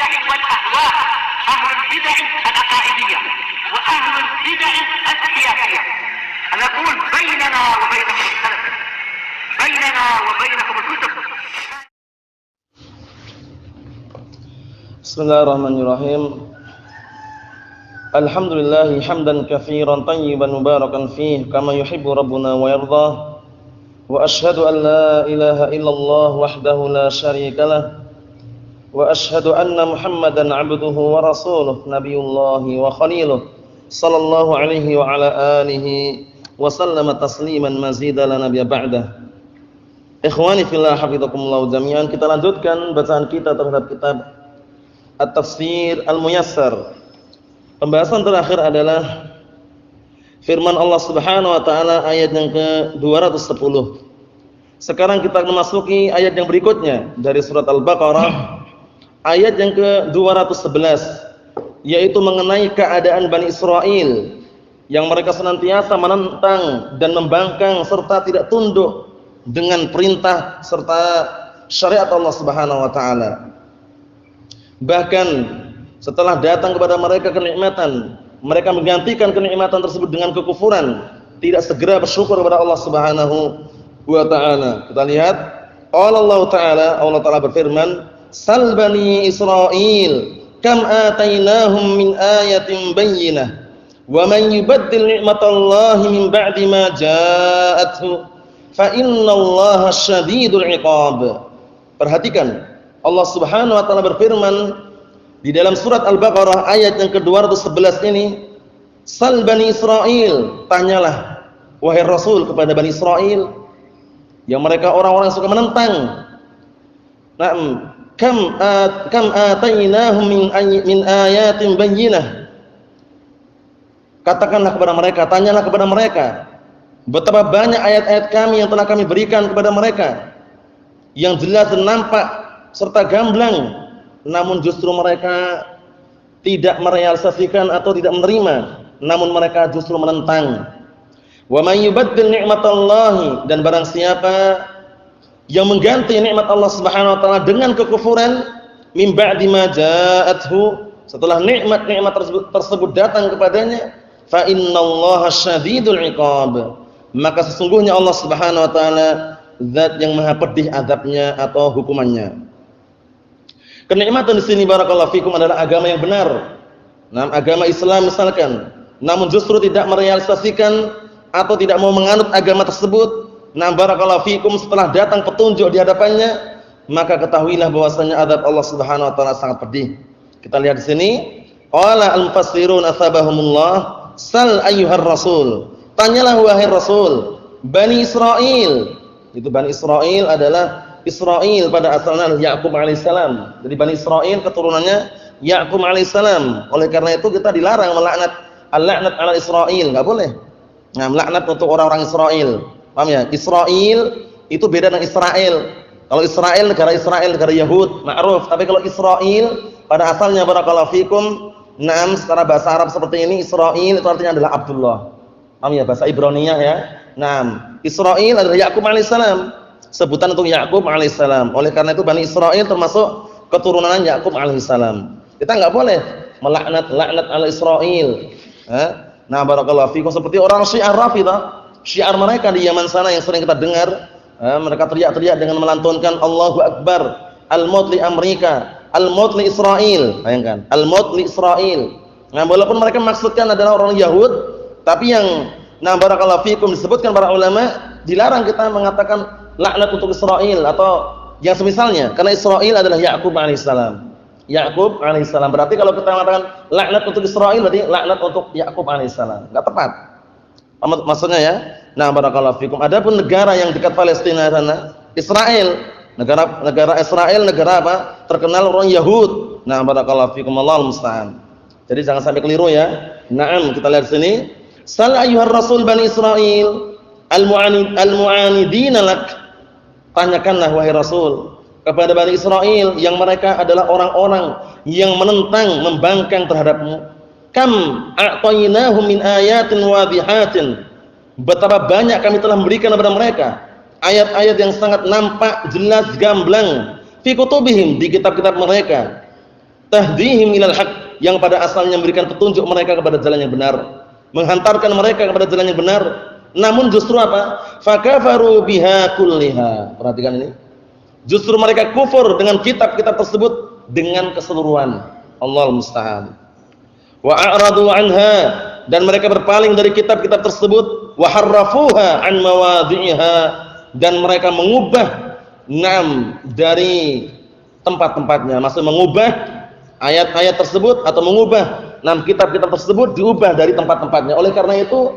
البدع والأهواء، أهل البدع العقائدية وأهل البدع السياسية. نقول بيننا وبينكم السلف، بيننا وبينكم الكتب. Bismillahirrahmanirrahim. Alhamdulillah hamdan katsiran tayyiban mubarakan fih kama yuhibbu rabbuna wa yardah. Wa asyhadu an la ilaha illallah wahdahu la syarikalah. Wa asyhadu anna Muhammadan 'abduhu wa rasuluh nabiyullahi wa khaliluh sallallahu alaihi wa ala alihi wa sallama tasliman mazida la nabiyya ba'dah. Ikhwani fillah hafizakumullah jami'an, kita lanjutkan bacaan kita terhadap kitab At-Tafsir Al-Muyassar. Pembahasan terakhir adalah firman Allah Subhanahu wa taala ayat yang ke-210. Sekarang kita memasuki ayat yang berikutnya dari surat Al-Baqarah, ayat yang ke-211, yaitu mengenai keadaan Bani Israel yang mereka senantiasa menentang dan membangkang serta tidak tunduk dengan perintah serta syariat Allah Subhanahu wa taala. Bahkan setelah datang kepada mereka kenikmatan, mereka menggantikan kenikmatan tersebut dengan kekufuran, tidak segera bersyukur kepada Allah Subhanahu wa taala. Kita lihat Allah Ta'ala berfirman, "Sal bani Israil kam atainahum min ayatin bayyinah wa man yubaddil ni'matallahi min ba'di ma ja'athu fa innallaha syadidul 'iqab." Perhatikan, Allah Subhanahu wa taala berfirman di dalam surat Al-Baqarah ayat yang ke-211 ini, "Sal bani Israil," tanyalah wahai Rasul kepada Bani Israil yang mereka orang-orang yang suka menentang. Naam, kam atainahum min ayatin bayyinah. Katakanlah kepada mereka, tanyalah kepada mereka, betapa banyak ayat-ayat kami yang telah kami berikan kepada mereka yang jelas dan nampak serta gamblang, namun justru mereka tidak merealisasikan atau tidak menerima, namun mereka justru menentang. Wa may yubaddil ni'matallahi, dan barang siapa yang mengganti nikmat Allah Subhanahu wa taala dengan kekufuran, min ba'di ma ja'athu, setelah nikmat-nikmat tersebut datang kepadanya, fa innallaha syadidul 'iqab, maka sesungguhnya Allah Subhanahu wa taala zat yang maha pedih azabnya atau hukumannya. Kenikmatan di sini barakallahu fikum adalah agama yang benar. Nah, agama Islam misalkan, namun justru tidak merealisasikan atau tidak mau menganut agama tersebut. Nah, barakallahu fikum, setelah datang petunjuk di hadapannya, maka ketahuilah bahwasanya azab Allah Subhanahu wa taala sangat pedih. Kita lihat di sini, qala al-mufassirun asbahumullah, sal ayyuhar rasul. Tanyalah wahai Rasul, Bani Israil. Itu Bani Israil adalah Israil pada asalnya Ya'qub alaihissalam. Jadi Bani Israil keturunannya Ya'qub alaihissalam. Oleh karena itu kita dilarang melaknat al-la'nat ala Israil, enggak boleh. Nah, melaknat untuk orang-orang Israil. Paham ya? Israil itu beda dengan Israel. Kalau Israel negara Yahud, ma'ruf. Tapi kalau Israil pada asalnya barakallahu fikum, naam, secara bahasa Arab seperti ini, Israil itu artinya adalah Abdullah. Paham ya? Bahasa Ibraniyah ya. Naam, Israil adalah Ya'qub alaihissalam. Sebutan untuk Ya'qub alaihissalam. Oleh karena itu Bani Israil termasuk keturunan Ya'qub alaihissalam. Kita enggak boleh melaknat ala Israil. Nah, barakallahu fikum, seperti orang Syiah Rafidhah, syiar mereka di Yaman sana yang sering kita dengar, mereka teriak-teriak dengan melantunkan Allahu Akbar, al-maut li Amerika, al-maut li Israil. Bayangkan, al-maut li Israil. Nah, walaupun mereka maksudkan adalah orang Yahud, tapi yang barakallahu fikum disebutkan para ulama, dilarang kita mengatakan laknat untuk Israel atau yang semisalnya, karena Israel adalah Ya'qub alaihissalam. Ya'qub alaihissalam, berarti kalau kita mengatakan laknat untuk Israel berarti laknat untuk Ya'qub alaihissalam, enggak tepat. Maksudnya ya. Nah, barakallahu fikum. Adapun negara yang dekat Palestina sana, Israel, negara Israel, negara apa? Terkenal orang Yahud. Nah, barakallahu fikum, Allahul musta'an. Jadi jangan sampai keliru ya. Naam, kita lihat sini. Sal ayyuhar rasul Bani Israil al-mu'anidina lak. Tanyakanlah wahai Rasul kepada Bani Israil yang mereka adalah orang-orang yang menentang, membangkang terhadapmu. Kam a'tainahum min ayatin wadihatin. Betapa banyak kami telah memberikan kepada mereka ayat-ayat yang sangat nampak, jelas, gamblang fi kutubihim, di kitab-kitab mereka. tahdihim ilal haq, yang pada asalnya memberikan petunjuk mereka kepada jalan yang benar, menghantarkan mereka kepada jalan yang benar, namun justru apa? Fakafaru biha kulliha. Perhatikan ini. Justru mereka kufur dengan kitab-kitab tersebut dengan keseluruhan. Allahul musta'an. Wa a'radu anha, dan mereka berpaling dari kitab-kitab tersebut, wa harrafuha an mawadhi'iha, dan mereka mengubah dari tempat-tempatnya, maksudnya mengubah ayat-ayat tersebut atau mengubah kitab-kitab tersebut diubah dari tempat-tempatnya. Oleh karena itu,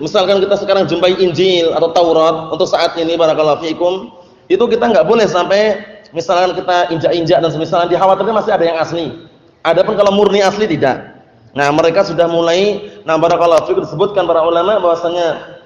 misalkan kita sekarang jumpai Injil atau Taurat untuk saat ini, barakallahu fikum, itu kita nggak boleh sampai misalkan kita injak-injak dan semisalnya, dikhawatirkan masih ada yang asli. Adapun kalau murni asli tidak. Nah, mereka sudah mulai, barakallahu fikum, disebutkan para ulama bahwasanya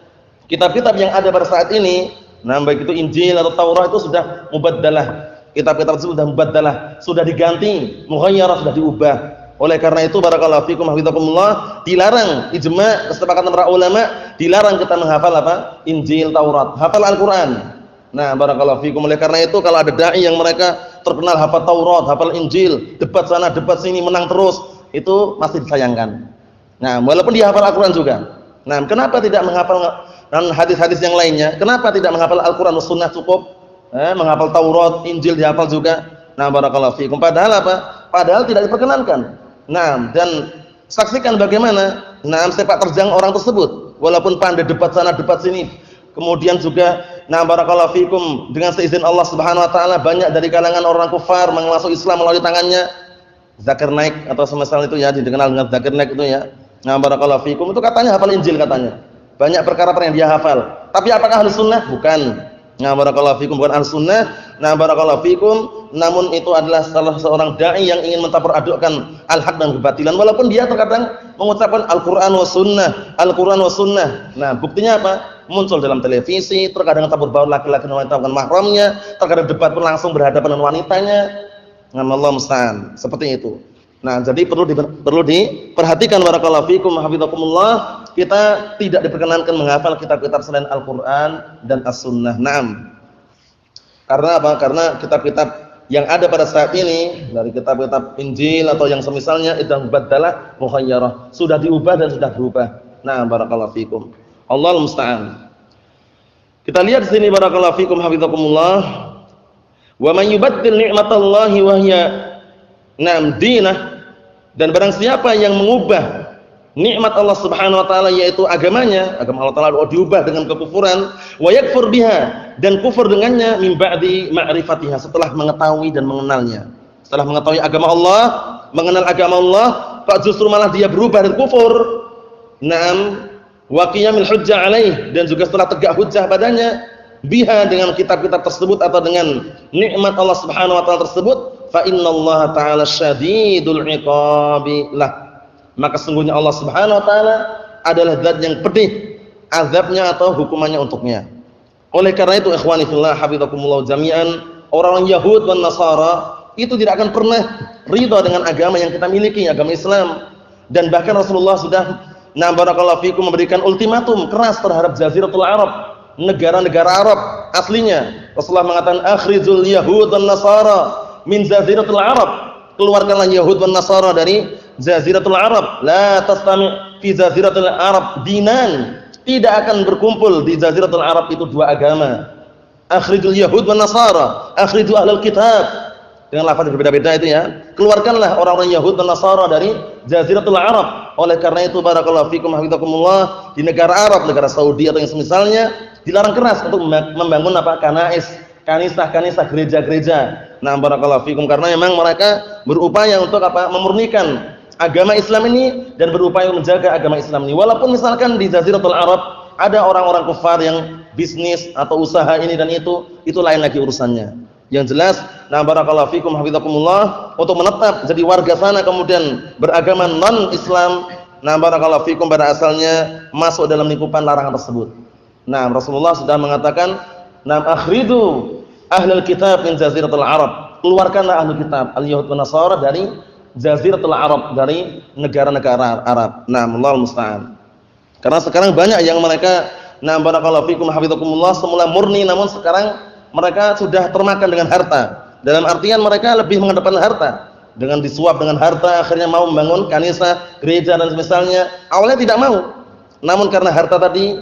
kitab-kitab yang ada pada saat ini, baik itu Injil atau Taurat, itu sudah mubaddalah. Kitab-kitab tersebut sudah mubaddalah, sudah diganti, mughayyarah, sudah diubah. Oleh karena itu, barakallahu fikum hafizakumullah, dilarang, ijma' kesepakatan para ulama, dilarang kita menghafal Injil, Taurat, hafal Al-Qur'an. Nah, barakallahu fikum. Oleh karena itu, kalau ada dai yang mereka terkenal hafal Taurat, hafal Injil, debat sana, debat sini, menang terus, itu masih disayangkan. Nah, walaupun dia hafal Al-Qur'an juga. Nah, kenapa tidak menghafal hadis-hadis yang lainnya? Kenapa tidak menghafal Al-Qur'an dan Sunnah cukup? Menghafal Taurat, Injil dihafal juga. Nah, barakallahu fikum. Padahal Padahal tidak diperkenankan. Nah, dan saksikan bagaimana sepak terjang orang tersebut, walaupun pandai debat sana, debat sini. Kemudian juga barakallahu fikum, dengan seizin Allah Subhanahu wa taala, banyak dari kalangan orang kufar masuk Islam melalui tangannya. Zakir Naik atau semisal itu ya, dikenal dengan Zakir Naik itu ya. Barakallahu fikum, itu katanya hafal Injil katanya. Banyak perkara yang dia hafal. Tapi apakah ahli sunnah? Bukan. Barakallahu fikum, bukan ahli sunnah. Barakallahu fikum, namun itu adalah salah seorang dai yang ingin mentaparadukkan al-haq dan kebatilan, walaupun dia terkadang mengucapkan Al-Qur'an wa sunnah, Al-Qur'an wa sunnah. Nah, buktinya apa? Muncul dalam televisi, terkadang tabur baur laki-laki dan wanita bukan mahramnya, terkadang debat pun langsung berhadapan dengan wanitanya. Allah musta'an, seperti itu. Nah, jadi perlu diperhatikan, barakallahu fikum hafizakumullah, kita tidak diperkenankan menghafal kitab-kitab selain Al-Qur'an dan As-Sunnah. Naam. Karena apa? Karena kitab-kitab yang ada pada saat ini, dari kitab-kitab Injil atau yang semisalnya, itu baddalah mukhayyarah, sudah diubah dan sudah berubah. Nah, barakallahu fikum. Allahul musta'an. Kita lihat di sini, barakallahu fikum hafizakumullah. Wa man yubaddil ni'matallahi wa hiya dinah, dan barang siapa yang mengubah nikmat Allah Subhanahu wa taala, yaitu agamanya, agama Allah taala diubah dengan kekufuran, wa yakfur biha, dan kufur dengannya, min ba'di ma'rifatiha, setelah mengetahui dan mengenalnya. Setelah mengetahui agama Allah, mengenal agama Allah, kok justru malah dia berubah dan kufur. Wa qiyamil hujjah alaih, dan juga setelah tegak hujjah padanya, biha, dengan kitab-kitab tersebut atau dengan nikmat Allah Subhanahu wa taala tersebut, fa innallaha ta'ala syadidul iqabi lah, maka sesungguhnya Allah Subhanahu wa taala adalah zat yang pedih azabnya atau hukumannya untuknya. Oleh karena itu, ikhwani fillah hafizakumullah jami'an, orang Yahud dan Nasara itu tidak akan pernah ridha dengan agama yang kita miliki, agama Islam. Dan bahkan Rasulullah sudah barakallahu fikum memberikan ultimatum keras terhadap Jaziratul Arab, negara-negara Arab aslinya. Rasulullah mengatakan, akhrijul yahud dan Nasara min Jaziratul Arab, keluarkanlah Yahud dan Nasara dari Jaziratul Arab. La tastami fi Jaziratul Arab dinan, tidak akan berkumpul di Jaziratul Arab itu dua agama. Akhrijul Yahud wan Nasara, akhriju ahlul kitab, dengan lafaz berbeda-beda itu ya. Keluarkanlah orang-orang Yahud dan Nasara dari Jaziratul Arab. Oleh karena itu, barakallahu fikum hafizakumullah, di negara Arab, negara Saudi atau yang semisalnya, dilarang keras untuk membangun kanisah, gereja-gereja. Barakallahu fikum, karena memang mereka berupaya untuk memurnikan agama Islam ini dan berupaya menjaga agama Islam ini. Walaupun misalkan di Jaziratul Arab ada orang-orang kufar yang bisnis atau usaha ini dan itu lain lagi urusannya. Yang jelas, barakallahu fikum hafizakumullah, untuk menetap jadi warga sana kemudian beragama non-Islam, barakallahu fikum, pada asalnya masuk dalam lingkupan larangan tersebut. Rasulullah sudah mengatakan, akhridu ahlul kitab min Jaziratul Arab, keluarkanlah ahlul kitab, al-Yahud wan Nasara dari Jaziratul Arab, dari negara-negara Arab. Allahul musta'an. Karena sekarang banyak yang mereka barakallahu fikum hafizakumullah semula murni, namun sekarang mereka sudah termakan dengan harta. Dalam artian mereka lebih mengedepankan harta. dengan disuap dengan harta, akhirnya mau membangun kanisa, gereja dan semisalnya. Awalnya tidak mau. Namun karena harta tadi,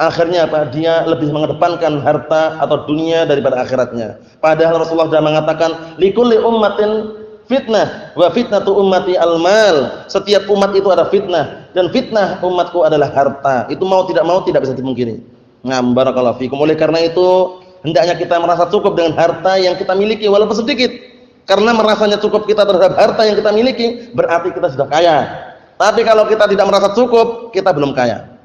akhirnya apa? Dia lebih mengedepankan harta atau dunia daripada akhiratnya. Padahal Rasulullah sudah mengatakan, likulli ummatin fitnah wa fitnatu ummati al-mal. Setiap umat itu ada fitnah dan fitnah umatku adalah harta. Itu mau tidak bisa dimungkiri. Nah, barakallahu fikum. Oleh karena itu, hendaknya kita merasa cukup dengan harta yang kita miliki walaupun sedikit. Karena merasanya cukup kita terhadap harta yang kita miliki, berarti kita sudah kaya. Tapi kalau kita tidak merasa cukup, kita belum kaya.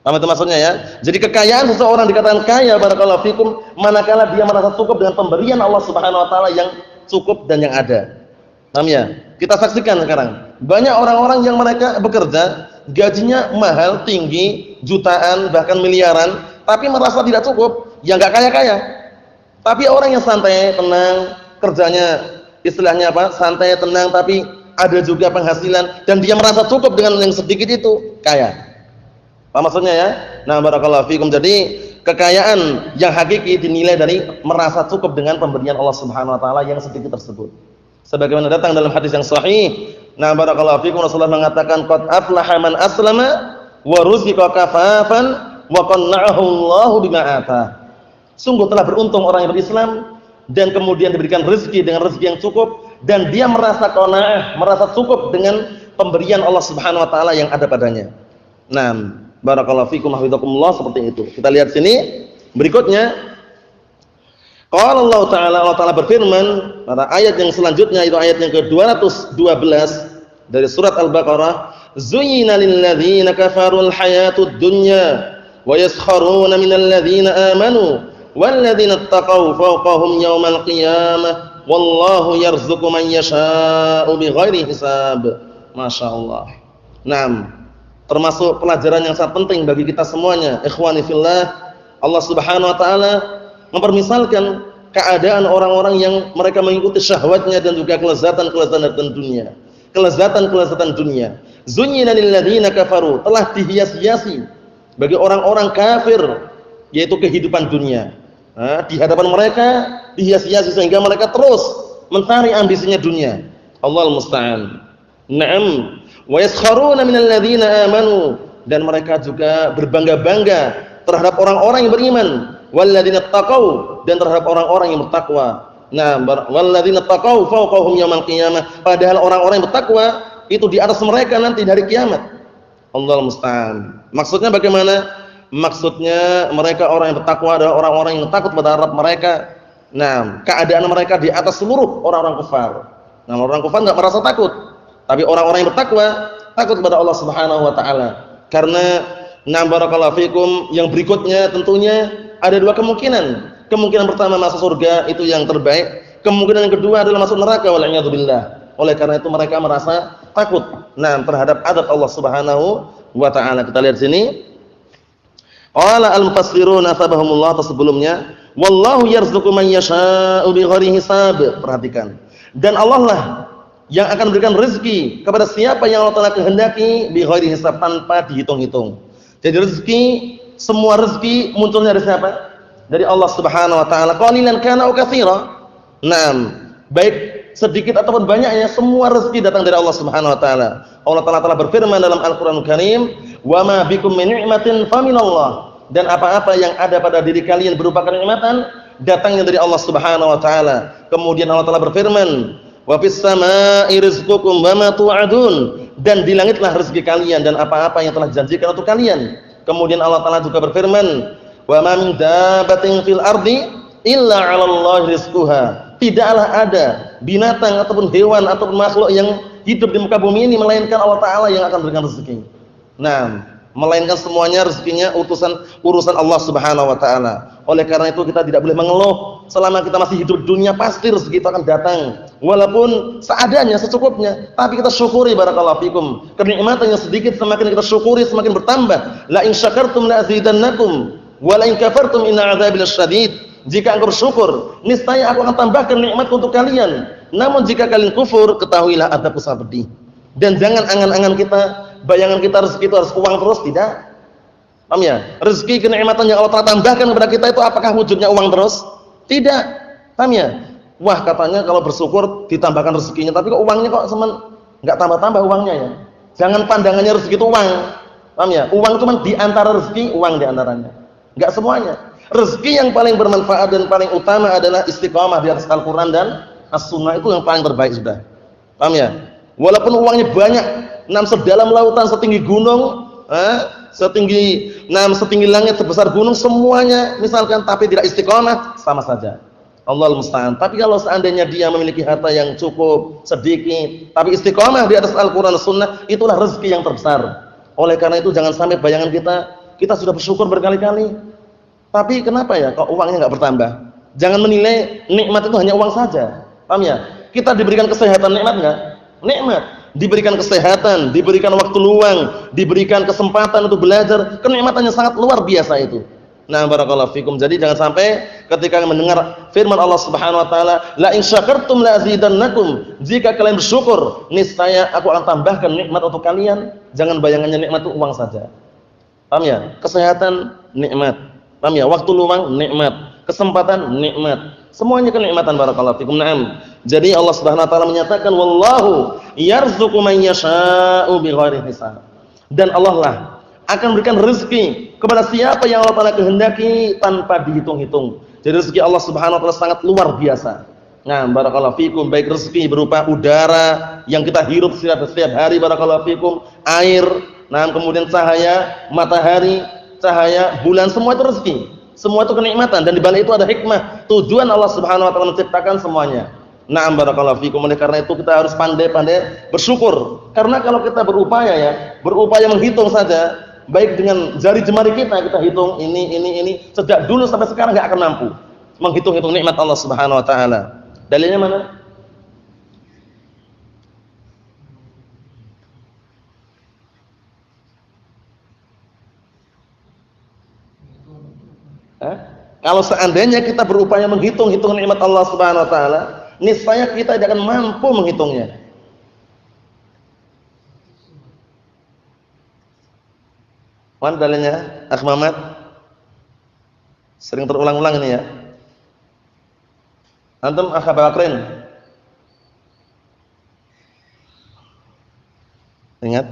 Paham itu maksudnya ya? Jadi kekayaan seseorang dikatakan kaya, barakallahu fikum, manakala dia merasa cukup dengan pemberian Allah Subhanahu wa taala yang cukup dan yang ada. Paham ya? Kita saksikan sekarang, banyak orang-orang yang mereka bekerja, gajinya mahal, tinggi, jutaan, bahkan miliaran, tapi merasa tidak cukup, ya enggak kaya-kaya. Tapi orang yang santai, tenang, kerjanya istilahnya apa? Santai, tenang, tapi ada juga penghasilan dan dia merasa cukup dengan yang sedikit itu, kaya. Apa maksudnya ya? Nah, barakallahu fikum. Jadi, kekayaan yang hakiki dinilai dari merasa cukup dengan pemberian Allah Subhanahu wa taala yang sedikit tersebut. Sebagaimana datang dalam hadis yang sahih, nah barakallahu fikum, Rasulullah mengatakan, qad aflaha man aslama wa ruziqa kafafan wa qanna'ahu Allahu bima atah. Sungguh telah beruntung orang yang berislam dan kemudian diberikan rezeki dengan rezeki yang cukup dan dia merasa qanaah, merasa cukup dengan pemberian Allah Subhanahu wa taala yang ada padanya. Nah, barakallahu fikum hafizakumullah, seperti itu. Kita lihat sini berikutnya. Qala Allah Ta'ala berfirman pada ayat yang selanjutnya, itu ayat yang ke-212 dari surat Al-Baqarah, zuyyina lil ladzina kafarul hayatud dunya wa yaskharuna minal ladzina amanu wal ladzina ittaqaw fawqahum yawmal qiyamah wallahu yarzuqu man yasha'u bighairi hisab. Masyaallah. Naam. Termasuk pelajaran yang sangat penting bagi kita semuanya, ikhwani fillah. Allah Subhanahu wa taala mempermisalkan keadaan orang-orang yang mereka mengikuti syahwatnya dan juga kelezatan-kelezatan dunia. Kelezatan-kelezatan dunia. Zunyina lil ladzina kafaru, telah dihias-hiasi bagi orang-orang kafir, yaitu kehidupan dunia. Nah, di hadapan mereka dihias-hiasi sehingga mereka terus mencari ambisinya dunia. Allahul musta'an. Naam. Wa yaskharuna minal ladzina amanu, dan mereka juga berbangga-bangga terhadap orang-orang yang beriman, walladzina taqau, dan terhadap orang-orang yang bertakwa. Nah, walladzina taqau fawqahum yaumil qiyamah, padahal orang-orang yang bertakwa itu di atas mereka nanti dari kiamat. Allahul musta'an. Maksudnya bagaimana? Maksudnya mereka orang yang bertakwa adalah orang-orang yang takut pada Rabb mereka. Nah, keadaan mereka di atas seluruh orang-orang kafir. Nah, orang kafir enggak merasa takut, tapi orang-orang yang bertakwa takut kepada Allah Subhanahu wa taala. Karena na barakallahu fikum, yang berikutnya tentunya ada dua kemungkinan. Kemungkinan pertama masuk surga, itu yang terbaik. Kemungkinan yang kedua adalah masuk neraka, wal a'yadu billah. Oleh karena itu mereka merasa takut terhadap adab Allah Subhanahu wa taala. Kita lihat sini. Qala al-mufassirun asbahumullah, sebelumnya, wallahu yarzuqu man yasha'u bighairi hisab. Perhatikan. Dan Allah lah yang akan memberikan rezeki kepada siapa yang Allah Taala kehendaki bighairi hisab, tanpa dihitung-hitung. Jadi rezeki, semua rezeki munculnya dari siapa? Dari Allah Subhanahu wa taala. Qalilan kana aw katsira. Naam, baik sedikit ataupun banyaknya, semua rezeki datang dari Allah Subhanahu wa taala. Allah Taala telah berfirman dalam Al-Qur'anul Karim, "Wa ma bikum min ni'matin faminallah." Dan apa-apa yang ada pada diri kalian berupa kenikmatan, datangnya dari Allah Subhanahu wa taala. Kemudian Allah Taala berfirman, "Wa fis samaa'i rizqukum wa ma tu'adun." Dan di langitlah rezeki kalian dan apa-apa yang telah dijanjikan untuk kalian. Kemudian Allah Taala juga berfirman, "Wa ma min dabbatin fil ardi illa 'ala Allahi rizquha." Tidaklah ada binatang ataupun hewan ataupun makhluk yang hidup di muka bumi ini melainkan Allah Taala yang akan berikan rezeki. Nah, melainkan semuanya rezekinya urusan Allah Subhanahu wa taala. Oleh karena itu kita tidak boleh mengeluh. Selama kita masih hidup di dunia, pasti rezeki itu akan datang. Walaupun seadanya, secukupnya, tapi kita syukuri barakallahu fikum. Kenikmatan yang sedikit semakin kita syukuri semakin bertambah. La in syakartum la azidannakum wa la in kafartum inna 'adzabi lasyadid. Jika engkau bersyukur, niscaya aku akan tambahkan nikmatku untuk kalian. Namun jika kalian kufur, ketahuilah adabku sangat pedih. Dan jangan angan-angan kita, bayangan kita rezeki itu harus uang terus, tidak. Paham ya? Rezeki kenikmatan yang Allah Taala tambahkan kepada kita itu apakah wujudnya uang terus? Tidak. Paham ya? Wah, katanya kalau bersyukur ditambahkan rezekinya, tapi kok uangnya kok enggak tambah-tambah uangnya ya. Jangan pandangannya rezeki itu uang. Paham ya? Uang cuma di antara rezeki, uang di antaranya. Enggak semuanya. Rezeki yang paling bermanfaat dan paling utama adalah istiqamah di atas Al-Qur'an dan As-Sunnah, itu yang paling terbaik sudah. Paham ya? Walaupun uangnya banyak, sedalam lautan, setinggi gunung, setinggi langit, sebesar gunung semuanya misalkan, tapi tidak istiqamah, sama saja. Allahul musta'an. Tapi kalau seandainya dia memiliki harta yang cukup sedikit, tapi istiqamah di atas Al-Qur'an Sunnah, itulah rezeki yang terbesar. Oleh karena itu jangan sampai bayangan kita sudah bersyukur berkali-kali, tapi kenapa ya kok uangnya nggak bertambah? Jangan menilai nikmat itu hanya uang saja. Paham ya? Kita diberikan kesehatan, nikmat nggak? Nikmat. Diberikan kesehatan, diberikan waktu luang, diberikan kesempatan untuk belajar, kenikmatannya sangat luar biasa itu. Nah, barakallahu fikum. Jadi jangan sampai ketika mendengar firman Allah Subhanahu wa taala, la in syakartum la azidannakum, jika kalian bersyukur, niscaya aku akan tambahkan nikmat untuk kalian. Jangan bayangannya nikmat itu uang saja. Paham ya? Kesehatan nikmat. Paham ya? Waktu luang nikmat, kesempatan nikmat. Semuanya kenikmatan, barakallahu fikum. Naam. Jadi Allah Subhanahu wa taala menyatakan wallahu yarzuqu man yasha'u bighairi hisab. Dan Allah lah akan berikan rezeki kepada siapa yang Allah Taala kehendaki tanpa dihitung-hitung. Jadi rezeki Allah Subhanahu wa taala sangat luar biasa. Nah, barakallahu fikum, baik rezeki berupa udara yang kita hirup setiap hari, barakallahu fikum, air, nah kemudian cahaya matahari, cahaya bulan, semua itu rezeki. Semua itu kenikmatan, dan di balik itu ada hikmah. Tujuan Allah Subhanahu wa taala menciptakan semuanya. Na'am, barakallahu fikum. Oleh karena itu kita harus pandai-pandai bersyukur. Karena kalau kita berupaya menghitung saja, baik dengan jari jemari kita hitung ini sejak dulu sampai sekarang enggak akan mampu menghitung-hitung nikmat Allah Subhanahu wa taala. Dalilnya mana? Kalau seandainya kita berupaya menghitung-hitung nikmat Allah Subhanahu wa taala, niscaya kita tidak akan mampu menghitungnya. Mana dalilnya? Akh Muhammad? Sering terulang-ulang ini ya. Antum Akh Bakrin? Ingat?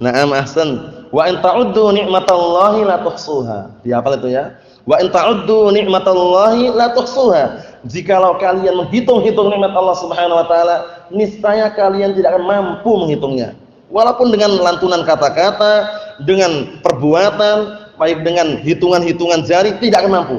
Na'am, ahsan. Wa in ta'uddu ni'matallahi la tuhsuha. Dihafal itu ya. Wa in ta'uddu ni'matallahi la tuhsuha. Jikalau kalian menghitung-hitung nikmat Allah Subhanahu wa taala, niscaya kalian tidak akan mampu menghitungnya. Walaupun dengan lantunan kata-kata, dengan perbuatan, baik dengan hitungan-hitungan jari, tidak akan mampu.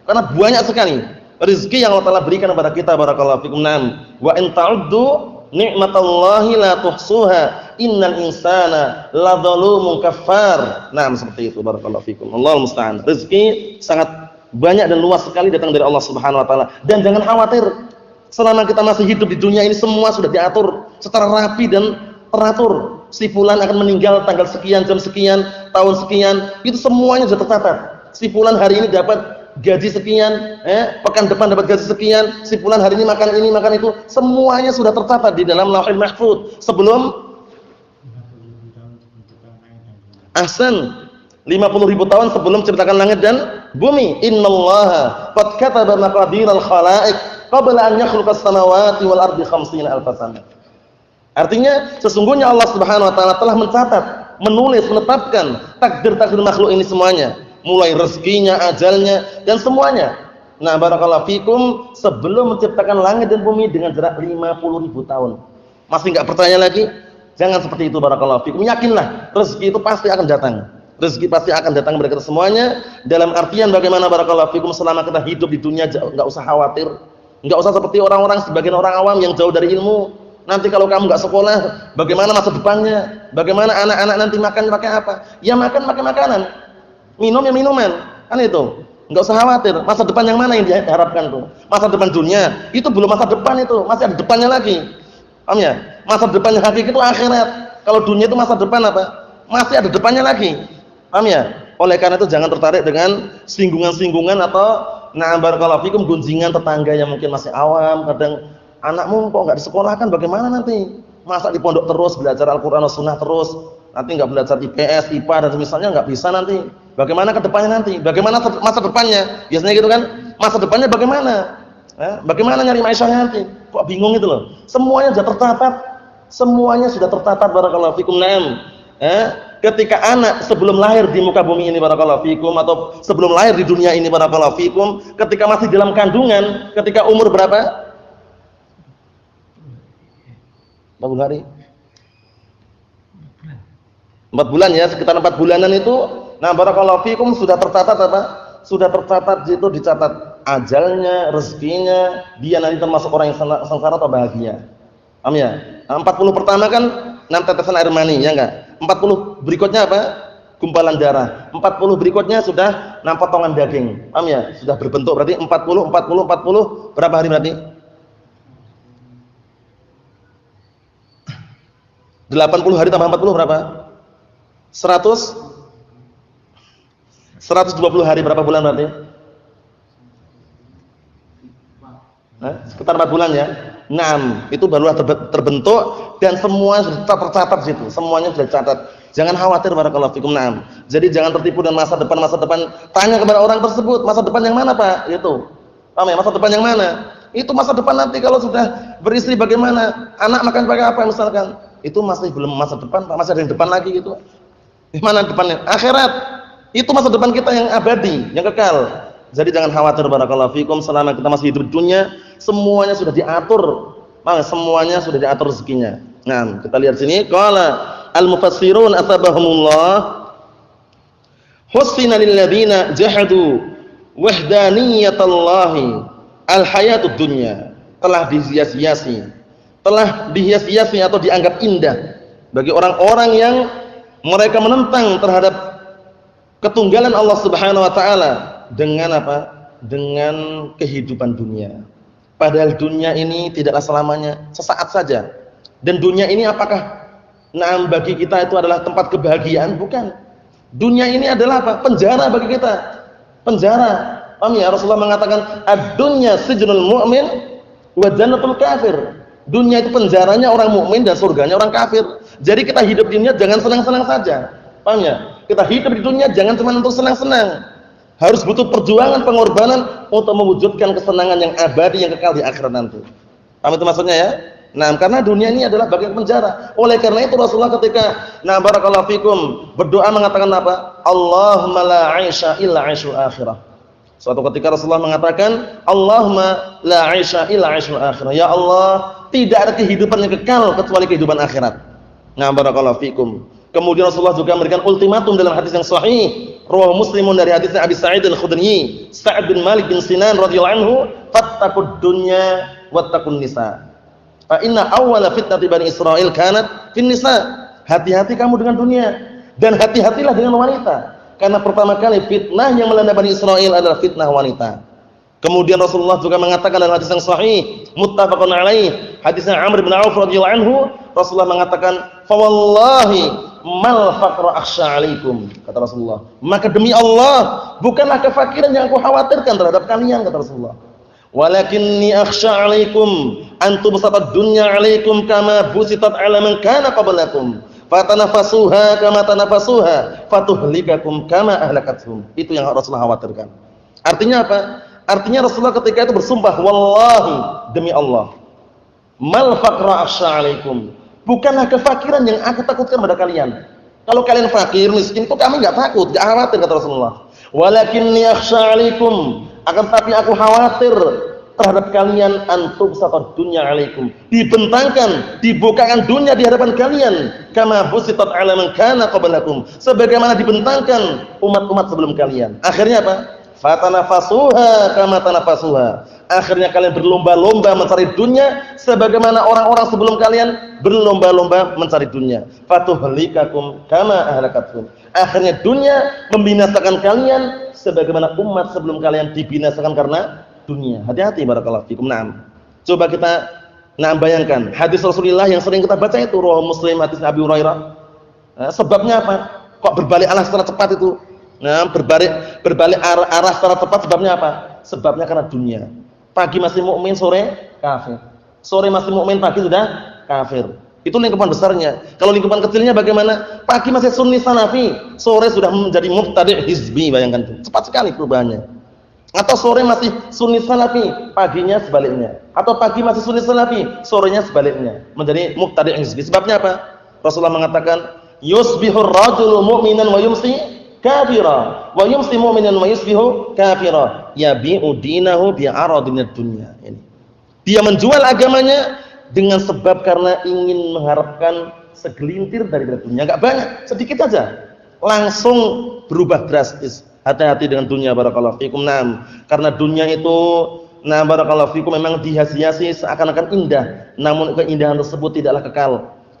Karena banyak sekali rezeki yang Allah Taala berikan kepada kita, barakallahu fikum. Naam. Wa in ta'uddu ni'matallahi la tuhsuha innal insana ladzalumun kafar. Naam, seperti itu, barakallahu fikum. Allahul musta'an. Rezeki sangat banyak dan luas sekali datang dari Allah Subhanahu wa taala. Dan jangan khawatir, selama kita masih hidup di dunia ini semua sudah diatur secara rapi dan teratur. Si fulan akan meninggal tanggal sekian, jam sekian, tahun sekian, itu semuanya sudah tercatat. Si fulan hari ini dapat gaji sekian, pekan depan dapat gaji sekian, si fulan hari ini makan itu, semuanya sudah tercatat di dalam Lauhul Mahfuz sebelum ahsan 50.000 tahun sebelum ciptakan langit dan bumi. Innallaha qad kataba maqadiral khalaiq qabla an yakhluqas samawati wal ardi 50 alf sanah. Artinya sesungguhnya Allah Subhanahu wa taala telah mencatat, menulis, menetapkan takdir-takdir makhluk ini semuanya, mulai rezekinya, ajalnya dan semuanya. Nah, barakallahu fikum, sebelum menciptakan langit dan bumi dengan jarak 50.000 tahun. Masih enggak percaya lagi? Jangan seperti itu, barakallahu fikum. Yakinlah, rezeki itu pasti akan datang. Rezeki pasti akan datang kepada kita semuanya. Dalam artian bagaimana, barakallahu fikum, selama kita hidup di dunia enggak usah khawatir. Enggak usah seperti orang-orang, sebagian orang awam yang jauh dari ilmu. Nanti kalau kamu nggak sekolah, bagaimana masa depannya? Bagaimana anak-anak nanti makan pakai apa? Ya makan pakai makanan, minum ya minuman, kan itu. Nggak usah khawatir. Masa depan yang mana yang diharapkan tuh? Masa depan dunia itu belum masa depan itu, masih ada depannya lagi. Paham ya? Masa depan yang hakiki itu akhirat. Kalau dunia itu masa depan apa? Masih ada depannya lagi. Paham ya? Oleh karena itu jangan tertarik dengan singgungan-singgungan atau barakallahu fikum, gunjingan tetangga yang mungkin masih awam, kadang anakmu kok nggak disekolahkan, bagaimana nanti? Masa di pondok terus belajar Al-Qur'an dan Sunnah terus, nanti nggak belajar IPS, IPA dan misalnya nggak bisa nanti. Bagaimana ke depannya nanti? Bagaimana masa depannya? Biasanya gitu kan? Masa depannya bagaimana? Bagaimana nyari maishahnya nanti? Kok bingung gitu loh. Semuanya sudah tercatat. Semuanya sudah tercatat, barakallahu fikum. Naam. Ketika anak sebelum lahir di muka bumi ini, barakallahu fikum, atau sebelum lahir di dunia ini, barakallahu fikum, ketika masih dalam kandungan, ketika umur berapa? 40 hari. 4 bulan ya, sekitar 4 bulanan itu. Nah, barakallahu fikum, sudah tercatat apa? Sudah tercatat itu, dicatat ajalnya, rezekinya, dia nanti termasuk orang yang sengsara atau bahagia. Paham ya? Nah, 40 pertama kan 6 tetesan air mani, ya enggak? 40 berikutnya apa? Gumpalan darah. 40 berikutnya sudah 6 potongan daging. Paham ya? Sudah berbentuk, berarti 40 berapa hari berarti? 80 hari tambah 40 berapa? 120 hari, berapa bulan berarti? Sekitar 4 bulan ya. 6, itu barulah terbentuk dan semua sudah tercatat di situ. Semuanya sudah dicatat. Jangan khawatir, barakallahu fikum. 6. Jadi jangan tertipu dengan masa depan. Tanya kepada orang tersebut, masa depan yang mana, Pak? Itu. Paham ya? Masa depan yang mana? Itu masa depan nanti kalau sudah beristri bagaimana? Anak makan pakai apa misalkan? Itu masih belum masa depan, Pak. Masih ada yang depan lagi gitu. Di mana depannya? Akhirat. Itu masa depan kita yang abadi, yang kekal. Jadi jangan khawatir, barakallahu fikum, selama kita masih hidup di dunia, semuanya sudah diatur. Semuanya sudah diatur rezekinya. Nah, kita lihat sini, qala al-mufassirun asbahumullah husina lil ladzina jahadu wahdaniyatallahi al-hayatud dunya. Telah dihias-hiasi atau dianggap indah bagi orang-orang yang mereka menentang terhadap ketunggalan Allah Subhanahu wa taala dengan apa? Dengan kehidupan dunia. Padahal dunia ini tidaklah selamanya, sesaat saja. Dan dunia ini apakah bagi kita itu adalah tempat kebahagiaan? Bukan. Dunia ini adalah apa? Penjara bagi kita. Penjara. Paham ya? Rasulullah mengatakan ad-dunya sijnul mu'min wa jannatul kafir. Dunia itu penjaranya orang mukmin dan surganya orang kafir. Jadi kita hidup di dunia jangan senang-senang saja. Paham ya? Kita hidup di dunia jangan cuma untuk senang-senang. Harus butuh perjuangan, pengorbanan untuk mewujudkan kesenangan yang abadi, yang kekal di akhirat nanti. Paham itu maksudnya ya? Nah, karena dunia ini adalah bagian penjara. Oleh karena itu Rasulullah ketika barakallahu fikum berdoa mengatakan apa? Allahumma la 'aisha illa 'aishul akhirah. Suatu ketika Rasulullah mengatakan, Allahumma la 'aisha illa 'aishul akhirah. Ya Allah, tidak ada kehidupan yang kekal kecuali kehidupan akhirat. Nah, barakallahu fikum. Kemudian Rasulullah juga memberikan ultimatum dalam hadis yang sahih, riwayat Muslimun dari hadisnya Abi Sa'id Al-Khudri, Sa'ad bin Malik bin Sinan radhiyallahu anhu, fattaqud dunya wattaqun nisa. Fa inna awwala fitnati bani Israil kanat fin nisa. Hati-hati kamu dengan dunia dan hati-hatilah dengan wanita. Karena pertama kali fitnah yang melanda Bani Israil adalah fitnah wanita. Kemudian Rasulullah juga mengatakan dalam hadis yang sahih, muttafaqun alaih, hadisnya Amr bin Auf radhiyallahu anhu, Rasulullah mengatakan, "Fa wallahi mal faqra akhsha 'alaikum," kata Rasulullah. Maka demi Allah, bukanlah kefakiran yang aku khawatirkan terhadap kalian, kata Rasulullah. Walakinni akhsha 'alaikum an tubsatad dunya 'alaikum kama busitat 'ala man kana qablakum. Fatanafasuha kama tanafasuha fatuhlikakum kama ahlakathum. Itu yang Rasulullah khawatirkan. Artinya apa? Artinya Rasulullah ketika itu bersumpah, wallahi, demi Allah, mal faqra akhsha 'alaikum. Bukanlah kefakiran yang aku takutkan pada kalian. Kalau kalian fakir, miskin itu kami enggak takut, enggak khawatir, kata Rasulullah. Walakinni akhsha 'alaikum, akan tapi aku khawatir terhadap kalian antum satad dunya 'alaikum. Dibentangkan, dibukakan dunia di hadapan kalian, kama busitat 'ala man kana qablakum. Sebagaimana dibentangkan umat-umat sebelum kalian. Akhirnya apa? Fatanafasuha kama tanafasuha. Akhirnya kalian berlomba-lomba mencari dunia sebagaimana orang-orang sebelum kalian berlomba-lomba mencari dunia. Fatuhlikakum kama ahlakathum. Akhirnya dunia membinasakan kalian sebagaimana umat sebelum kalian dibinasakan karena dunia. Hati-hati, barakallahu fikum. Naam. Coba kita bayangkan hadis Rasulullah yang sering kita baca itu, riwayat Muslim hadis Abi Hurairah. Sebabnya apa? Kok berbalik arah secara cepat itu? Nah, berbalik arah secara cepat sebabnya apa? Sebabnya karena dunia. Pagi masih mukmin, sore kafir. Sore masih mukmin, pagi sudah kafir. Itu lingkupan besarnya. Kalau lingkupan kecilnya bagaimana? Pagi masih sunni salafi, sore sudah menjadi mubtadi' hizbi, bayangkan itu. Cepat sekali perubahannya. Atau sore masih sunni salafi, paginya sebaliknya. Atau pagi masih sunni salafi, sorenya sebaliknya, menjadi mubtadi' hizbi. Sebabnya apa? Rasulullah mengatakan, yusbihur rajulu mu'minan wa yumsi kafira, wa yumsi mu'minan wa yusbihu kafira, yabi'u dinahu bi'aradinid dunya. Ini. Dia menjual agamanya dengan sebab karena ingin mengharapkan segelintir dari dunia, enggak banyak, sedikit saja, langsung berubah drastis. Hati-hati dengan dunia, barakallahu fikum. Karena dunia itu, barakallahu fikum, memang dihiasi-hiasi seakan-akan indah, namun keindahan tersebut tidaklah kekal,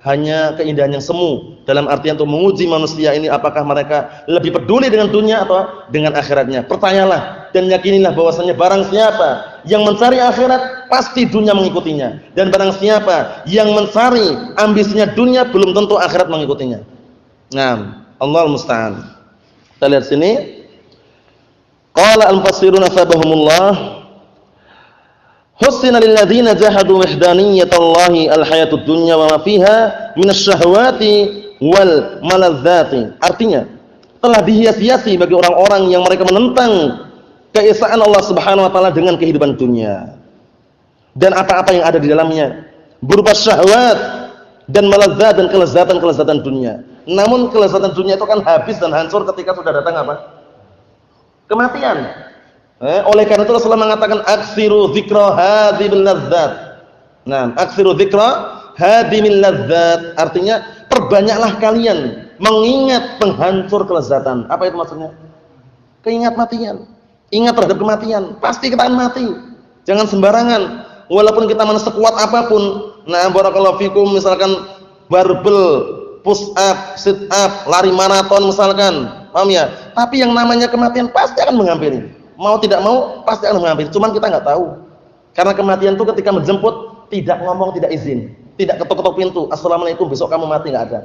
hanya keindahan yang semu. Dalam artian untuk menguji manusia ini, apakah mereka lebih peduli dengan dunia atau dengan akhiratnya. Percayalah dan yakinilah bahwasanya barang siapa yang mencari akhirat, pasti dunia mengikutinya. Dan barang siapa yang mencari ambisinya dunia, belum tentu akhirat mengikutinya. Allahul musta'an. Kita lihat sini. Qala al-mufassiruna sabahumullah, husina lil ladzina jahadu wahdaniyatallahi al-hayatud dunya wa ma fiha minasyahawati wal maladzati. Artinya, telah dihias-hiasi bagi orang-orang yang mereka menentang keesaan Allah Subhanahu wa taala dengan kehidupan dunia dan apa-apa yang ada di dalamnya, berupa syahwat dan maladzat dan kelezatan-kelezatan dunia. Namun kelezatan dunia itu kan habis dan hancur ketika sudah datang apa? Kematian. Oleh karena itu Rasulullah mengatakan aksiru dzikra hadhimil ladzat. Aksiru dzikra hadhimil ladzat, artinya perbanyaklah kalian mengingat penghancur kelezatan. Apa itu maksudnya? Keingat matian. Ingat terhadap kematian, pasti kita akan mati. Jangan sembarangan. Walaupun kita mana sekuat apapun, barakallahu fikum, misalkan barbel, push up, sit up, lari maraton misalkan, paham ya? Tapi yang namanya kematian pasti akan menghampiri. Mau tidak mau pasti akan menghampiri. Cuman kita nggak tahu. Karena kematian itu ketika menjemput, tidak ngomong, tidak izin, tidak ketok-ketok pintu, assalamualaikum, besok kamu mati, nggak ada.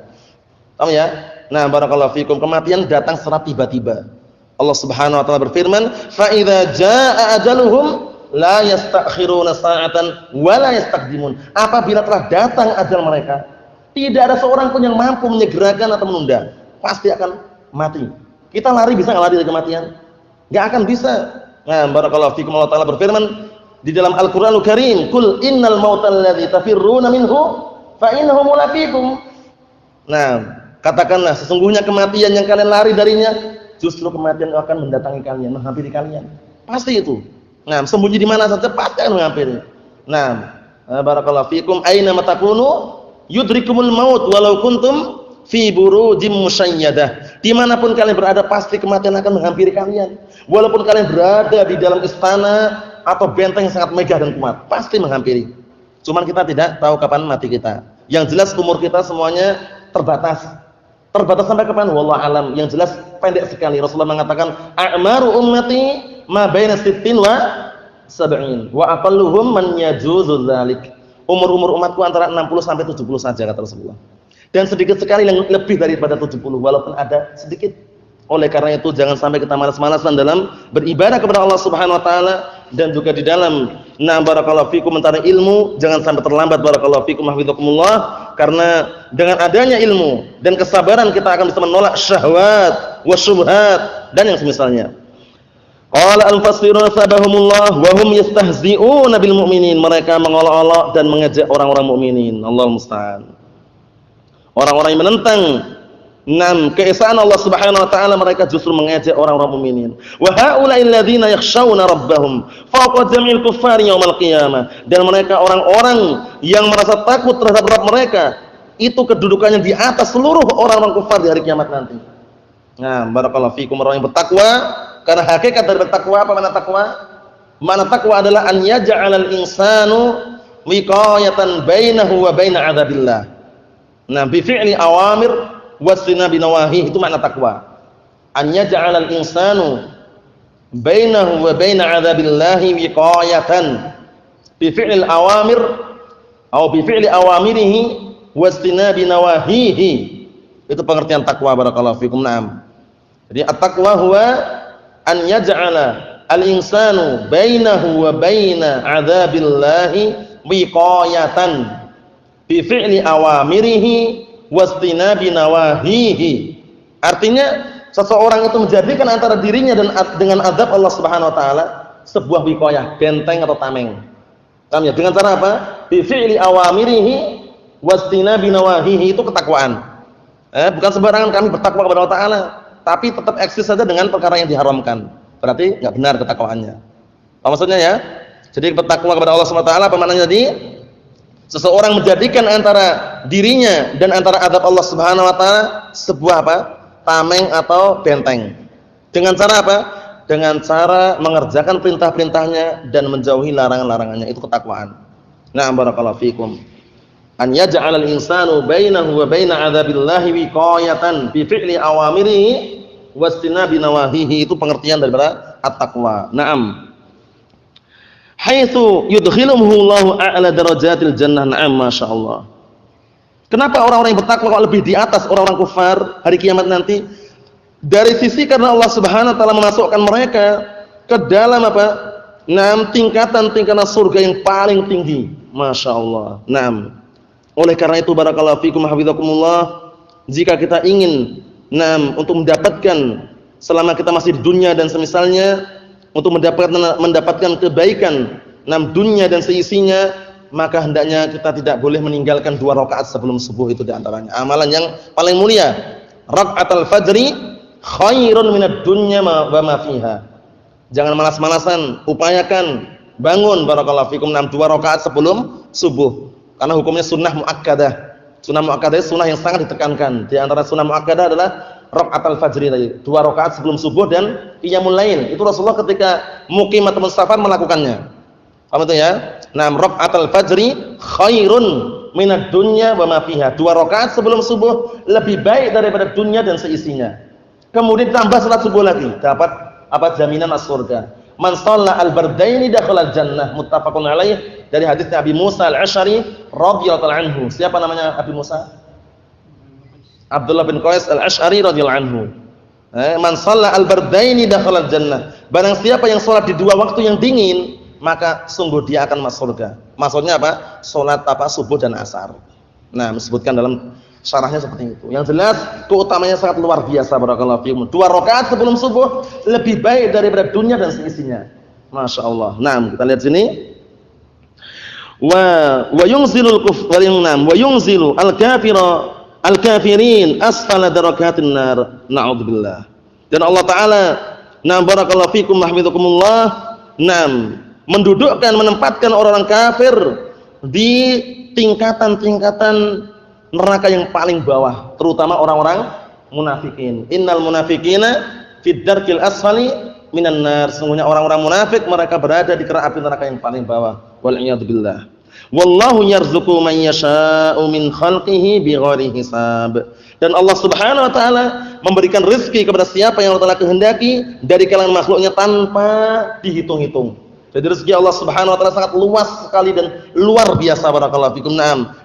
Paham ya? Barakallahu fikum, kematian datang secara tiba-tiba. Allah Subhanahu wa taala berfirman, "Fa idza jaa ajaluhum la yastakhiruna sa'atan wa la yastaqdimun." Apabila telah datang ajal mereka, tidak ada seorang pun yang mampu menyegerakan atau menunda. Pasti akan mati. Kita lari bisa enggak lari dari kematian? Enggak akan bisa. Barakallahu fikum, Allah taala berfirman di dalam Al-Qur'anul Karim, "Qul innal mautal ladzi tafirruna minhu fa innahu mulaqikum." Katakanlah sesungguhnya kematian yang kalian lari darinya, justru kematian akan mendatangi kalian, menghampiri kalian. Pasti itu. Sembunyi di mana saja pasti akan menghampiri. Barakallahu fikum, aina matakunu yudrikumul maut walau kuntum fi burujim musyayyadah. Dimanapun kalian berada pasti kematian akan menghampiri kalian. Walaupun kalian berada di dalam istana atau benteng yang sangat megah dan kuat, pasti menghampiri. Cuman kita tidak tahu kapan mati kita. Yang jelas umur kita semuanya terbatas. Terbatas sampai kapan? Wallahu alam. Yang jelas pendek sekali. Rasulullah mengatakan, "A'maru ummati ma baina 60 wa 70 wa aqalluhum man yajuzu dzalik." Umur-umur umatku antara 60 sampai 70 saja, kata Rasulullah. Dan sedikit sekali yang lebih daripada 70, walaupun ada sedikit. Oleh karena itu jangan sampai kita malas-malasan dalam beribadah kepada Allah Subhanahu wa taala dan juga di dalam barakallahu fikum mencari ilmu, jangan sampai terlambat, barakallahu fikum hafizakumullah, karena dengan adanya ilmu dan kesabaran kita akan bisa menolak syahwat wasyubhat dan yang semisalnya. Qala al-fasirun sabahumullah wa hum yastahzi'una bil mu'minin, mereka mengolok-olok dan mengejek orang-orang mukminin. Allahul musta'an. Orang-orang yang menentang keesaan Allah Subhanahu wa taala, mereka justru mengejek orang-orang mukminin. Wa haula'il ladzina yakhshawna rabbahum fawqa jam'il kuffari yaumil qiyamah, dan mereka orang-orang yang merasa takut terhadap Rabb mereka, itu kedudukannya di atas seluruh orang-orang kufar di hari kiamat nanti. Barakallahu fikum, orang yang bertakwa, karena hakikat dari bertakwa apa makna takwa? Makna takwa adalah an yaj'alal insanu wiqayatan bainahu wa baina 'adzabillah. Bi fi'li awamir wasinabi nawahi, itu makna takwa. An yaj'alal insanu bainahu wa baina 'adzabillahi wiqayatan bi fi'lil awamir atau bi fi'li awamirihi wasinabi nawahihi. Itu pengertian takwa, barakallahu fikum. Jadi at-taqwa huwa an yaj'ala al-insanu bainahu wa baina 'adzabillahi wiqayatan bi fi'li awamirihi wastinabi nawahihi. Artinya seseorang itu menjadikan antara dirinya dan dengan azab Allah Subhanahu wa taala sebuah wiqayah, benteng atau tameng. Paham ya? Dengan cara apa? Bi fi'li awamirihi wastinabi nawahihi, itu ketakwaan. Bukan sembarangan kami bertakwa kepada Allah taala, tapi tetap eksis saja dengan perkara yang diharamkan. Berarti enggak benar ketakwaannya. Apa maksudnya ya? Jadi bertakwa kepada Allah Subhanahu wa taala apa maknanya tadi? Seseorang menjadikan antara dirinya dan antara azab Allah Subhanahu wa taala sebuah apa? Tameng atau benteng. Dengan cara apa? Dengan cara mengerjakan perintah-perintahnya dan menjauhi larangan-larangannya, itu ketakwaan. Na'am barakallahu fikum. An yaj'alal insanu bainahu wa baina 'adzabillahi wiqayatan bi fi'li awamirihi wastinabi nawahihi, itu pengertian daripada at-taqwa. Na'am. Haitsu yudkhiluhu Allahu a'la darajatil jannah. Na'am, masyaallah. Kenapa orang-orang yang bertakwa kok lebih di atas orang-orang kufar hari kiamat nanti? Dari sisi karena Allah Subhanahu wa taala memasukkan mereka ke dalam apa? Tingkatan-tingkatan surga yang paling tinggi. Masyaallah. Naam. Oleh karena itu barakallahu fikum hafizakumullah, jika kita ingin untuk mendapatkan selama kita masih di dunia dan semisalnya, untuk mendapatkan kebaikan dunia dan seisinya, maka hendaknya kita tidak boleh meninggalkan 2 rakaat sebelum subuh. Itu diantaranya amalan yang paling mulia. Rakaatul fajri khairun minad dunya wa ma fiha. Jangan malas-malasan, upayakan bangun barakallahu fikum 2 rakaat sebelum subuh. Karena hukumnya sunnah muakkadah. Sunnah muakkadah sunnah yang sangat ditekankan. Di antara sunnah muakkadah adalah rakaatul fajri tadi, 2 rakaat sebelum subuh dan qiyamul lail. Itu Rasulullah ketika mukim atau safar melakukannya. Paham itu ya? Rakaatul fajri khairun minad dunya wa ma fiha. 2 rakaat sebelum subuh lebih baik daripada dunia dan seisinya. Kemudian tambah salat subuh lagi, dapat apa? Jaminan as-surga. Man shalla al-bardaini dakhala al-jannah, muttafaqun alaih. Dari hadisnya Abi Musa al-Asy'ari radhiyallahu anhu. Siapa namanya Abi Musa? Abdullah bin Qais al-Asy'ari radhiyallahu anhu. Man shalla al-bardaini dakhala al-jannah. Barang siapa yang salat di 2 waktu yang dingin, maka sungguh dia akan masuk surga. Maksudnya apa? Salat subuh dan asar. Disebutkan dalam syarahnya seperti itu. Yang jelas keutamanya sangat luar biasa barakallahu fiikum. 2 rakaat sebelum subuh lebih baik daripada dunia dan seisinya. Masya Allah. Kita lihat sini. Wa yunzilul kufar wa yunzilu al-kafirin asfala darakatin nar. Na'udzubillah. Dan Allah taala barakallahu fiikum mahfizakumullah mendudukkan, menempatkan orang-orang kafir di tingkatan-tingkatan neraka yang paling bawah, terutama orang-orang munafikin. Innal munafiqina fid darkil asfali minan nar. Sesungguhnya orang-orang munafik mereka berada di kerak api neraka yang paling bawah. Wal iyad billah. Wallahu yarzuqu man yasha'u min khalqihi bighairi hisab. Dan Allah Subhanahu wa taala memberikan rezeki kepada siapa yang Allah taala kehendaki dari kalangan makhluknya tanpa dihitung-hitung. Jadi rezeki Allah Subhanahu wa taala sangat luas sekali dan luar biasa barakallahu fikum.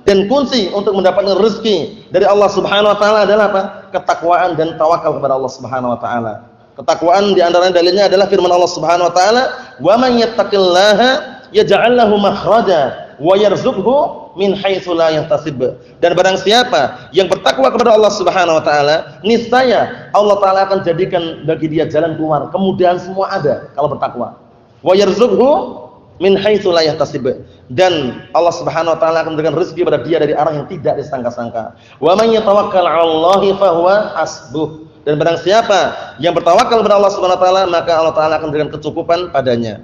Dan kunci untuk mendapatkan rezeki dari Allah Subhanahu wa taala adalah apa? Ketakwaan dan tawakal kepada Allah Subhanahu wa taala. Ketakwaan di antara dalilnya adalah firman Allah Subhanahu wa taala, "Wa man yattaqillaha yaj'al lahu makhraja wa yarzuqhu min haitsu la yahtasib." Dan barang siapa yang bertakwa kepada Allah Subhanahu wa taala, niscaya Allah taala akan jadikan bagi dia jalan keluar. Kemudahan semua ada kalau bertakwa. Wa yarzuqhu min haitsu la yahtasib. Dan Allah Subhanahu wa taala akan memberikan rezeki pada dia dari arah yang tidak disangka-sangka. Wa man yatawakkal 'alallahi fahuwa hasbuh. Dan barang siapa yang bertawakal kepada Allah Subhanahu wa taala, maka Allah taala akan memberikan kecukupan padanya.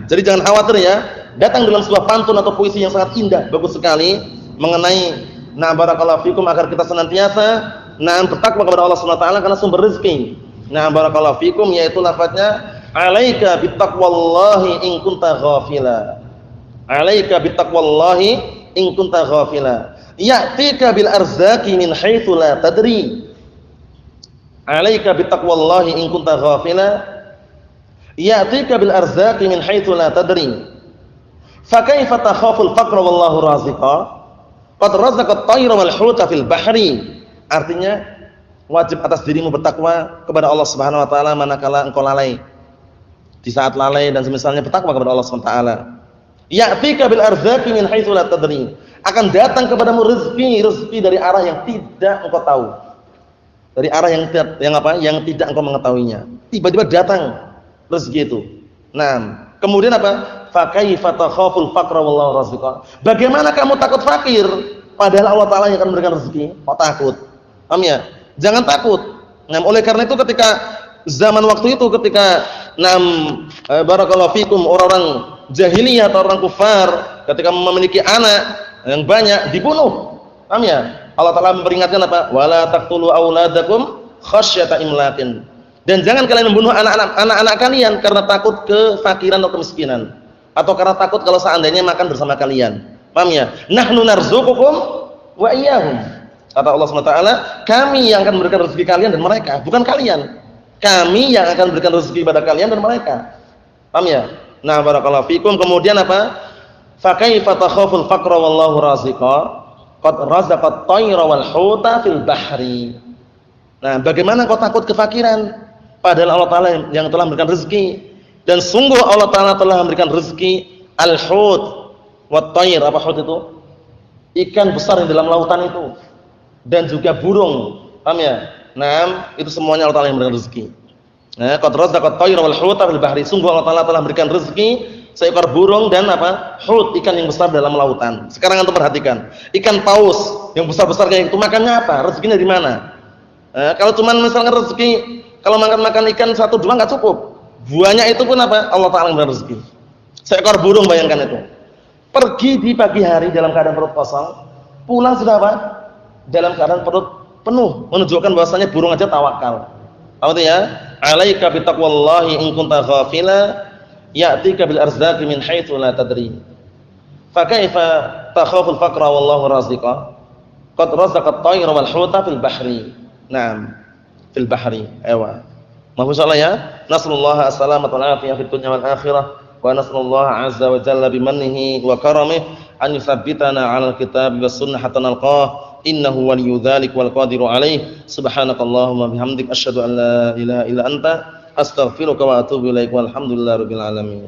Jadi jangan khawatir ya. Datang dalam sebuah pantun atau puisi yang sangat indah, bagus sekali mengenai barakallahu fikum agar kita senantiasa bertakwa kepada Allah Subhanahu wa taala karena sumber rezeki. Barakallahu fikum, yaitu lafaznya alaika bittaqwallahi in kunta ghafila. Alaika bittaqwallahi in kunta ghafila. Ya'tika bil arzaqi min haitsu la tadri. Alaika bittaqwallahi in kunta ghafila. Ya'tika bil arzaqi min haitsu la tadri. Fa kaifa takhaful faqra wallahu raziqa? Qad razaqa at-tayra wal huta fil bahri. Artinya wajib atas dirimu bertakwa kepada Allah Subhanahu wa taala manakala engkau lalai. Di saat lalai dan semisalnya bertakwa kepada Allah Subhanahu wa taala. Ya'tika bil arzaqi min haitsu la tadri. Akan datang kepadamu rezeki dari arah yang tidak engkau tahu. Dari arah yang tidak engkau mengetahuinya. Tiba-tiba datang rezeki itu. Nah, kemudian apa? Fa kaifa takhaful faqra wallahu raziqah. Bagaimana kamu takut fakir padahal Allah Taala yang akan memberikan rezeki? Kok takut? Paham ya? Jangan takut. Nah, oleh karena itu ketika zaman waktu itu ketika barakallahu fikum orang-orang jahiliyah atau orang kufar ketika memiliki anak yang banyak dibunuh. Paham ya? Allah Taala memperingatkan apa? Wala taqtulu auladakum khasyata imlakin. Dan jangan kalian membunuh anak-anak kalian karena takut kefakiran atau kemiskinan, atau karena takut kalau seandainya makan bersama kalian. Paham ya? Nahnu narzuqukum wa iyyahum. Kata Allah SWT, kami yang akan memberikan rezeki kalian dan mereka, bukan kalian. Kami yang akan memberikan rezeki pada kalian dan mereka. Paham ya? Nah, barakallahu fikum. Kemudian apa? Fa kaifa takhaful faqra wallahu raziqah? Qad razaqat tayra wal huta fil bahri. Nah, bagaimana kau takut kefakiran padahal Allah Taala yang telah memberikan rezeki? Dan sungguh Allah Taala telah memberikan rezeki al-hut wat tayr. Apa hut itu? Ikan besar yang dalam lautan itu. Dan juga burung. Paham ya? Nah, itu semuanya Allah Taala yang memberikan rezeki. Nah, qad razaqat tayra wal huta fil bahri. Sungguh Allah Taala telah memberikan rezeki seekor burung dan apa? Hut, ikan yang besar dalam lautan. Sekarang antum perhatikan. Ikan paus yang besar-besar kayak itu makannya apa? Rezekinya dari mana? Nah, kalau cuma misalkan rezeki, kalau makan ikan 1 2 enggak cukup. Buahnya itu pun apa? Allah Taala yang memberikan rezeki. Seekor burung bayangkan itu. Pergi di pagi hari dalam keadaan perut kosong, pulang sudah apa? Dalam keadaan perut penuh, menunjukkan bahwasanya burung aja tawakal. Tahu ya? Alaika bitaqwallahi in kunta ghafila ya'tika bil arzaqi min haitsu la tadri. Fa kaifa takhaful faqra wallahu raziqah? Qad razaqat tayra wal huta fil bahri. Naam, fil bahri. Ewa. Masyaallah ya. Nasallallahu as-salamata wal afiyah fid dunya wal akhirah wa nasallallahu azza wa jalla bimannihi wa karamihi an yuthabbitana 'alal kitabi was sunnah hatta nalqah. Innahu waliyyu dzalik wal qadiru alaih. Subhanakallahumma bihamdik asyhadu an la ilaha illa anta astaghfiruka wa atubu ilaik. Walhamdulillahirabbil alamin.